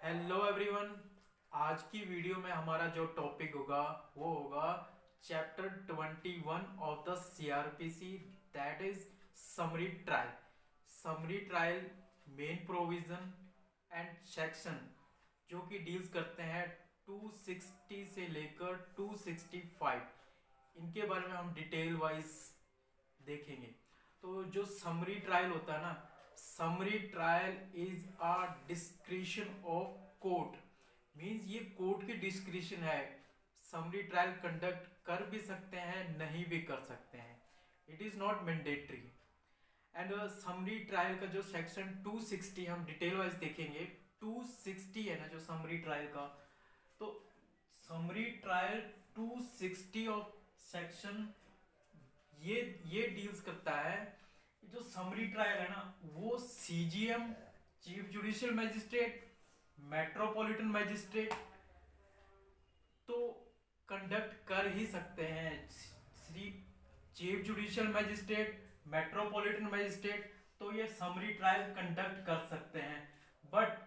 Hello everyone. आज की video में हमारा जो टॉपिक होगा वो होगा chapter 21 of the CrPC, that is summary trial. Summary trial main provision and section जो कि डील्स करते हैं 260 से लेकर 265, इनके बारे में हम डिटेल वाइज देखेंगे। तो जो समरी ट्रायल होता है ना, summary trial is a discretion of court, means ये कोर्ट की डिस्क्रिशन है। समरी ट्रायल कंडक्ट कर भी सकते हैं, नहीं भी कर सकते हैं, it is not mandatory. And summary trial का जो सेक्शन 260 हम डिटेल वाइज देखेंगे। 260 है ना जो समरी ट्रायल का, तो समरी ट्रायल 260 ऑफ सेक्शन ये डील्स करता है। जो समरी ट्रायल है ना वो CGM, chief judicial magistrate, metropolitan magistrate तो कंडक्ट कर ही सकते हैं। Chief judicial magistrate, metropolitan magistrate तो ये समरी ट्रायल कंडक्ट कर सकते हैं। बट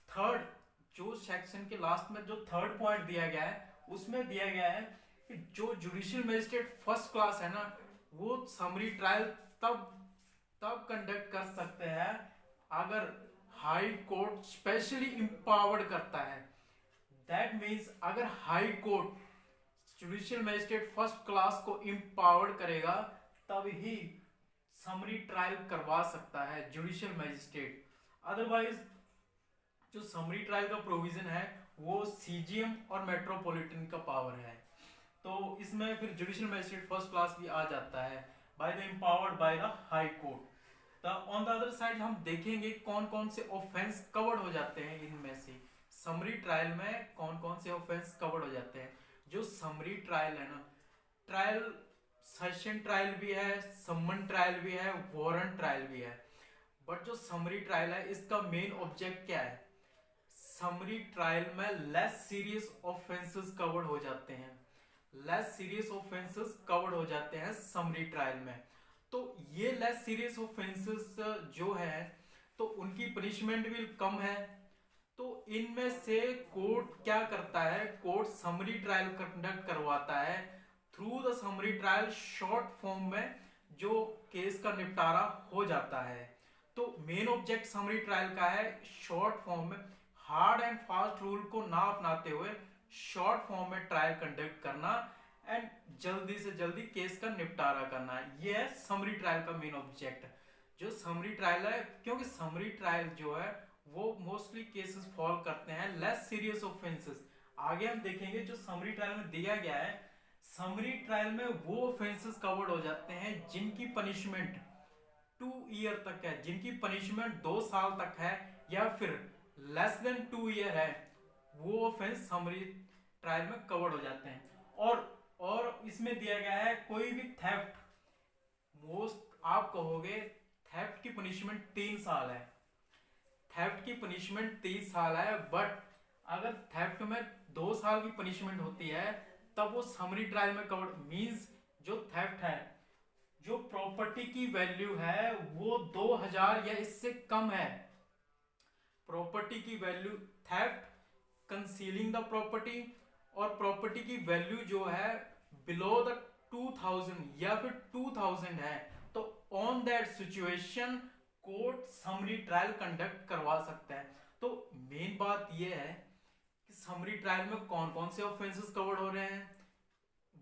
थर्ड जो सेक्शन के लास्ट में जो थर्ड पॉइंट दिया गया है उसमें दिया गया है कि जो जुडिशियल मैजिस्ट्रेट फर्स्ट क्लास है ना वो समरी ट्रायल तब तब कंडक्ट कर सकते हैं अगर हाई कोर्ट स्पेशली इंपावर्ड करता है। दैट मीन्स अगर high court judicial magistrate first class को इंपावर्ड करेगा तब ही समरी ट्रायल करवा सकता है जुडिशियल मैजिस्ट्रेट। अदरवाइज जो समरी ट्रायल का प्रोविजन है वो सीजीएम और मेट्रोपॉलिटन का पावर है, तो इसमें फिर जुडिशियल मैजिस्ट्रेट फर्स्ट क्लास भी आ जाता है by the empowered by the high court. On the other side हम देखेंगे कौन कौन से ऑफेंस कवर्ड हो जाते हैं। इनमें से समरी ट्रायल में कौन कौन से ऑफेंस कवर्ड हो जाते हैं। जो समरी ट्रायल है ना, ट्रायल सेशन ट्रायल भी है, सम्मन ट्रायल भी है, वारंट ट्रायल भी है। बट जो समरी ट्रायल है इसका मेन ऑब्जेक्ट क्या है? समरी ट्रायल में लेस सीरियस ऑफेंसेस कवर्ड हो जाते हैं, लेस सीरियस ऑफेंसेस कवर्ड हो जाते हैं समरी ट्रायल में। तो ये लेस सीरियस ऑफेंसेस जो है तो उनकी पनिशमेंट भी कम है। तो इनमें से कोर्ट क्या करता है, कोर्ट समरी ट्रायल कंडक्ट करवाता है through the summary trial short form में, जो केस का निपटारा हो जाता है। तो मेन ऑब्जेक्ट समरी ट्रायल का है शॉर्ट फॉर्म में हार्ड एंड फास्ट रूल को ना अपनाते हुए शॉर्ट फॉर्म में ट्रायल कंडक्ट करना एंड जल्दी से जल्दी केस का निपटारा करना है। यह है समरी ट्रायल का मेन ऑब्जेक्ट। जो समरी ट्रायल है, क्योंकि समरी ट्रायल जो है वो मोस्टली केसेस फॉल करते हैं लेस सीरियस ऑफेंसेस। आगे हम देखेंगे जो समरी ट्रायल में दिया गया है, समरी ट्रायल में वो ऑफेंसेस कवर्ड हो जाते हैं जिनकी पनिशमेंट 2 ईयर तक है, जिनकी पनिशमेंट 2 साल तक है या फिर लेस देन 2 ईयर है, वो ऑफेंस समरी ट्रायल में कवर्ड हो जाते हैं। और इसमें दिया गया है कोई भी थेफ्ट, मोस्ट आप कहोगे थेफ्ट की पनिशमेंट 3 साल है, थेफ्ट की पनिशमेंट 3 साल है। बट अगर थेफ्ट में 2 साल की पनिशमेंट होती है तब वो समरी ट्रायल में कवर्ड, मींस जो थेफ्ट है, जो प्रॉपर्टी की वैल्यू है वो 2000 या इससे कम है, प्रॉपर्टी की value, theft, concealing the property और प्रॉपर्टी की वैल्यू जो है बिलो द 2000 या फिर 2000 है, तो on that situation court summary trial conduct करवा सकता है। तो मेन बात यह है कि समरी ट्रायल में कौन कौन से ऑफेंसेस कवर्ड हो रहे हैं।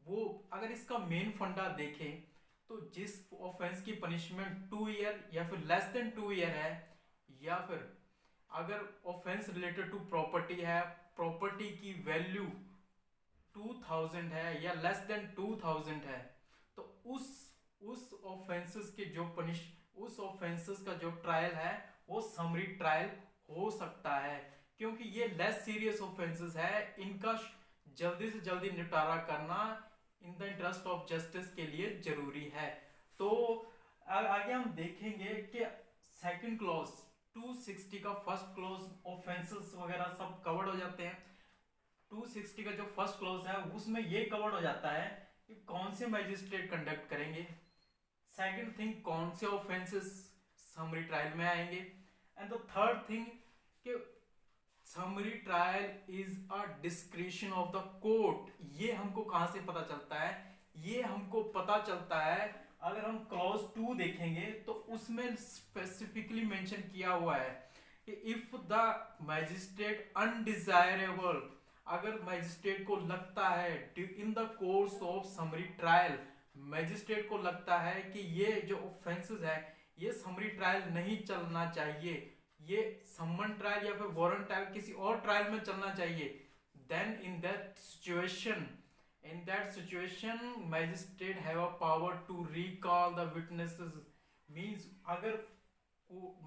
वो अगर इसका मेन फंडा देखें तो जिस ऑफेंस की पनिशमेंट 2 ईयर या फिर लेस देन 2 ईयर है, या फिर अगर ऑफेंस रिलेटेड टू प्रॉपर्टी है, प्रॉपर्टी की वैल्यू 2000 है या लेस देन 2000 है, तो उस ऑफेंसेस के जो उस ऑफेंसेस का जो ट्रायल है वो समरी ट्रायल हो सकता है, क्योंकि ये लेस सीरियस ऑफेंसेस है, इनका जल्दी से जल्दी निपटारा करना in the interest of justice के लिए जरूरी है। तो आगे हम देखेंगे कि सेकंड क्लॉज 260 का फर्स्ट क्लॉज ऑफेंसेस वगैरह सब कवर्ड हो जाते हैं। 260 का जो फर्स्ट क्लॉज है उसमें ये कवर्ड हो जाता है कि कौन से मैजिस्ट्रेट कंडक्ट करेंगे, सेकंड थिंग कौन से ऑफेंसेस समरी ट्रायल में आएंगे, एंड द थर्ड थिंग कि summary summary trial is a discretion of the court. ये हमको कहां से पता चलता है? ये हमको पता चलता है अगर हम क्लॉज 2 देखेंगे तो उसमें स्पेसिफिकली मेंशन किया हुआ है कि इफ द मैजिस्ट्रेट अनडिजायरेबल, अगर मैजिस्ट्रेट को लगता है in the course of summary trial, magistrate को लगता है कि ये जो ऑफेंसेस है ये समरी ट्रायल नहीं चलना चाहिए, ये समन ट्रायल या फिर वारंट ट्रायल किसी और ट्रायल में चलना चाहिए, then in that situation magistrate have a power to recall the witnesses. Means अगर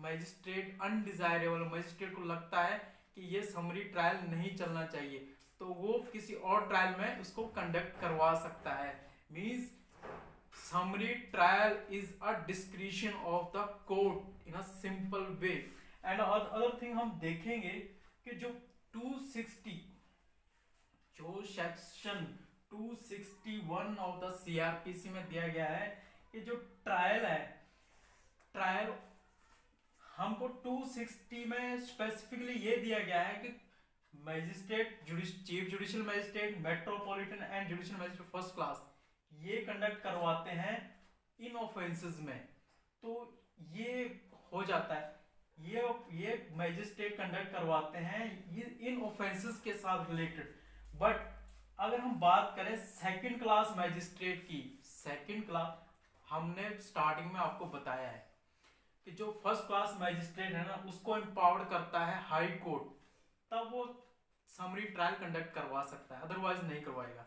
मैजिस्ट्रेट अनडिजायरेबल, मैजिस्ट्रेट को लगता है कि ये समरी ट्रायल नहीं चलना चाहिए तो वो किसी और ट्रायल में उसको कंडक्ट करवा सकता है। Means summary trial is a discretion of the court in a simple way। and other thing हम देखेंगे कि जो 260 जो सेक्शन 261 ऑफ द सीआरपीसी में दिया गया है कि जो ट्रायल है, ट्रायल हमको 260 में स्पेसिफिकली ये दिया गया है कि magistrate, chief judicial magistrate, metropolitan and judicial magistrate first class ये कंडक्ट करवाते हैं इन ऑफेंसेस में। तो ये हो जाता है, ये मैजिस्ट्रेट कंडक्ट करवाते हैं इन ऑफेंसेस के साथ रिलेटेड। बट अगर हम बात करें सेकंड क्लास मैजिस्ट्रेट की, सेकंड क्लास हमने स्टार्टिंग में आपको बताया है कि जो फर्स्ट क्लास मैजिस्ट्रेट है ना उसको एम्पावर्ड करता है हाई कोर्ट, तब वो समरी ट्रायल कंडक्ट करवा सकता है, अदरवाइज नहीं करवाएगा।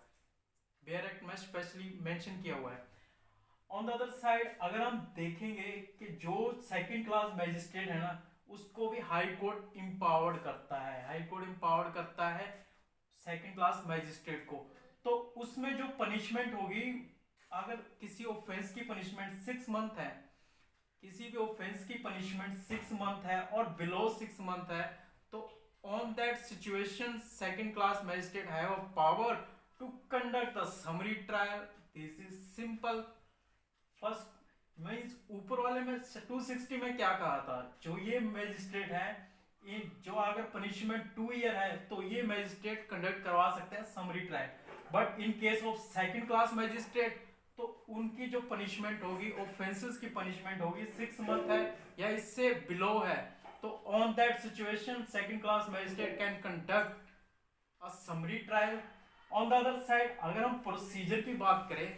बेयर एक्ट में स्पेशली मेंशन किया हुआ है। ऑन द अदर साइड अगर हम देखेंगे कि जो सेकंड क्लास मैजिस्ट्रेट है ना उसको भी हाई कोर्ट एम्पावर्ड करता है, हाई कोर्ट एम्पावर्ड करता है सेकंड क्लास मैजिस्ट्रेट को। तो उसमें जो पनिशमेंट होगी, अगर किसी ऑफेंस की पनिशमेंट 6 मंथ है, किसी भी ऑफेंस की पनिशमेंट 6 मंथ है और बिलो 6 मंथ है, तो on that situation second class magistrate have a power to conduct a summary trial। this is simple। First means ऊपर वाले में 260 में क्या कहा था, जो ये मैजिस्ट्रेट है जो अगर पनिशमेंट 2 ईयर है तो ये मैजिस्ट्रेट कंडक्ट करवा सकते हैं summary trial. But in case of second class magistrate तो उनकी जो पनिशमेंट होगी, ऑफेंसेस की पनिशमेंट होगी 6 मंथ है या इससे बिलो है, तो on that situation second class magistrate can conduct a summary trial. On the other side अगर हम प्रोसीजर की बात करें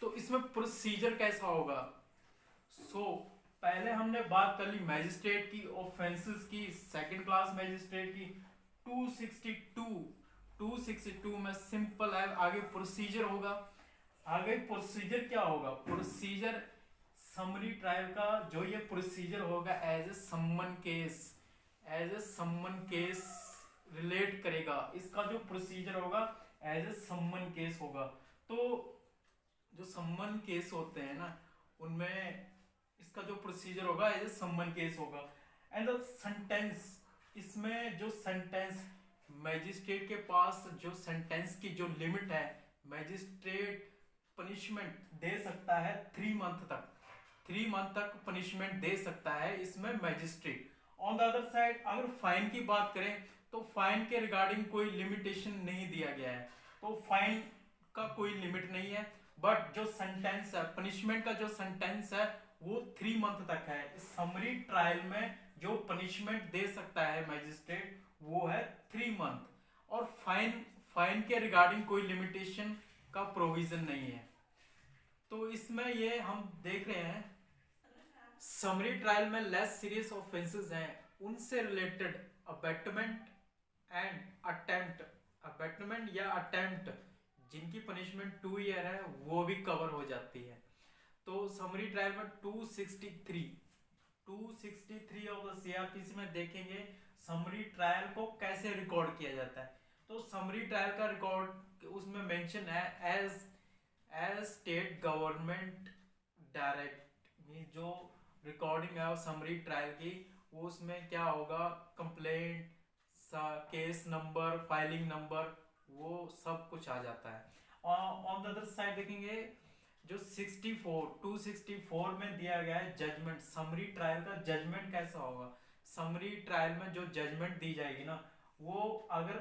तो इसमें प्रोसीजर कैसा होगा। पहले हमने बात कर ली मैजिस्ट्रेट की ऑफेंसेस की, सेकंड क्लास मैजिस्ट्रेट की 262 में सिंपल है। आगे प्रोसीजर होगा, आगे प्रोसीजर क्या होगा, प्रोसीजर समरी ट्रायल का जो ये प्रोसीजर होगा एज ए सम्मन केस रिलेट करेगा। इसका जो प्रोसीजर होगा एज ए सम्मन केस होगा। तो जो सम्मन केस होते हैं ना उनमें इसका जो प्रोसीजर होगा एज ए सम्मन केस होगा। एंड द सेंटेंस, इसमें जो सेंटेंस मैजिस्ट्रेट के पास जो सेंटेंस की जो लिमिट है, मैजिस्ट्रेट पनिशमेंट दे सकता है 3 मंथ तक पनिशमेंट दे सकता है इसमें magistrate. On the other side अगर फाइन की बात करें तो फाइन के रिगार्डिंग कोई लिमिटेशन नहीं दिया गया है, तो फाइन का कोई लिमिट नहीं है। बट जो सेंटेंस है, पनिशमेंट का जो सेंटेंस है वो 3 मंथ तक है। इस समरी ट्रायल में जो पनिशमेंट दे सकता है मैजिस्ट्रेट वो है 3 मंथ, और फाइन के रिगार्डिंग कोई लिमिटेशन का प्रोविजन नहीं है। तो इसमें ये हम देख रहे हैं समरी ट्रायल में लेस सीरियस ऑफेंसेस हैं उनसे रिलेटेड अबैटमेंट एंड अबैटमेंट या अटेम्प्ट जिनकी पनिशमेंट 2 ईयर है वो भी कवर हो जाती है। तो समरी ट्रायल में 263 ऑफ द सीआरपीसी में देखेंगे समरी ट्रायल को कैसे रिकॉर्ड किया जाता है। तो समरी ट्रायल का रिकॉर्ड उसमें मेंशन है एज स्टेट गवर्नमेंट डायरेक्ट। जो रिकॉर्डिंग है समरी ट्रायल की वो उसमें क्या होगा, complaint, case number, filing number, वो सब कुछ आ जाता है। ऑन द अदर साइड देखेंगे जो 264 में दिया गया है जजमेंट, समरी ट्रायल का जजमेंट कैसा होगा। समरी ट्रायल में जो जजमेंट दी जाएगी ना वो अगर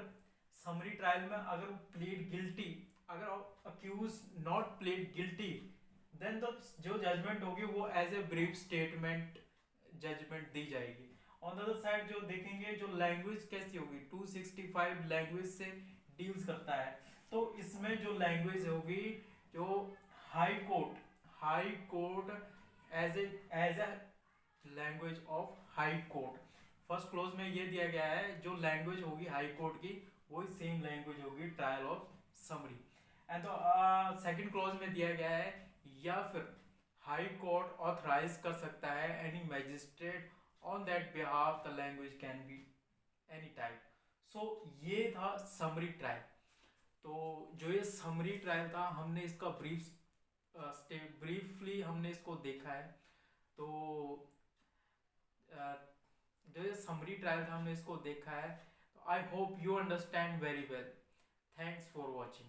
समरी ट्रायल में अगर प्लीड गिल्टी, अगर accused not plead guilty, then the जो जजमेंट होगी वो as a brief statement judgment दी जाएगी। ऑन द अदर साइड जो देखेंगे जो लैंग्वेज कैसी होगी, 265 लैंग्वेज से डील्स करता है, तो इसमें जो लैंग्वेज होगी जो high court as a language of high court. First clause में ये दिया गया है जो लैंग्वेज होगी हाई कोर्ट की वही सेम लैंग्वेज होगी ट्रायल ऑफ समरी। एंड तो सेकंड क्लोज में दिया गया है या फिर हाई कोर्ट ऑथराइज कर सकता है any magistrate on that behalf the language can be any type. So ये था समरी ट्रायल। तो जो ये समरी ट्रायल था हमने इसका ब्रीफली हमने इसको देखा है। तो जो ये समरी ट्रायल था हमने इसको देखा है। तो I hope you understand very well. Thanks for watching.